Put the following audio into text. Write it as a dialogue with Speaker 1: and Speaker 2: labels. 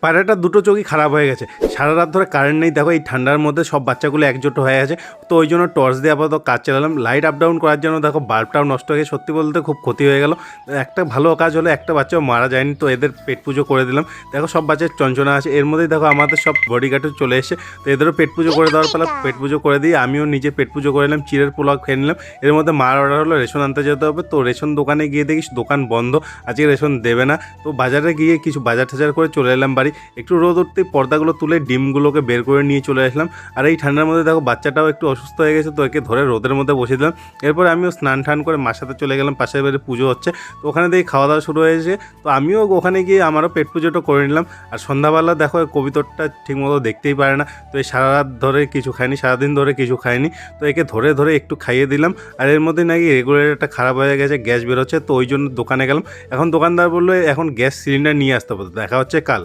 Speaker 1: পায়রাটার দুটো চোখই খারাপ হয়ে গেছে। সারা রাত ধরে কারেন্ট নেই, দেখো এই ঠান্ডার মধ্যে সব বাচ্চাগুলো একজোট হয়ে গেছে। তো ওই জন্য টর্চ দিয়ে আপাতত কাজ চালালাম। লাইট আপ ডাউন করার জন্য দেখো বাল্বটাও নষ্ট হয়ে গেছে। সত্যি বলতে খুব ক্ষতি হয়ে গেল। একটা ভালো কাজ হলো, একটা বাচ্চাও মারা যায়নি। তো এদের পেট পুজো করে দিলাম। দেখো সব বাচ্চার চঞ্চনা আছে। এর মধ্যেই দেখো আমাদের সব বডিগার্ডও চলে এসে, তো এদেরও পেট পুজো করে দেওয়ার পালা। পেট পুজো করে দিয়ে আমিও নিজে পেট পুজো করে নিলাম, চিড়ের পোলাও খেয়ে নিলাম। এর মধ্যে মার অর্ডার হলো রেশন আনতে যেতে হবে। তো রেশন দোকানে গিয়ে দেখিস দোকান বন্ধ, আজকে রেশন দেবে না। তো বাজারে গিয়ে কিছু বাজার টাজার করে চলে এলাম বাড়ি। একটু রোদ উঠতেই পর্দাগুলো তুলে ডিমগুলোকে বের করে নিয়ে চলে আসলাম। আর এই ঠান্ডার মধ্যে দেখো বাচ্চাটাও একটু অসুস্থ হয়ে গেছে, তো একে ধরে রোদের মধ্যে বসিয়ে দিলাম। এরপর আমিও স্নান টান করে মার সাথে চলে গেলাম, পাশের বাড়ি পুজো হচ্ছে। তো ওখানে দেখি খাওয়া দাওয়া শুরু হয়েছে। তো আমিও ওখানে গিয়ে আমারও পেট পুজোটা করে নিলাম। আর সন্ধ্যাবেলা দেখো কবিতরটা ঠিকমতো দেখতেই পারে না। তো এই সারা রাত ধরে কিছু খায়নি, সারাদিন ধরে কিছু খায়নি। তো একে ধরে ধরে একটু খাইয়ে দিলাম। আর এর মধ্যে নাকি রেগুলেটরটা খারাপ হয়ে গেছে, গ্যাস বেরোচ্ছে। তো ওই জন্য দোকানে গেলাম। এখন দোকানদার বললো এখন গ্যাস সিলিন্ডার নিয়ে আসতে হবে। দেখা হচ্ছে কাল।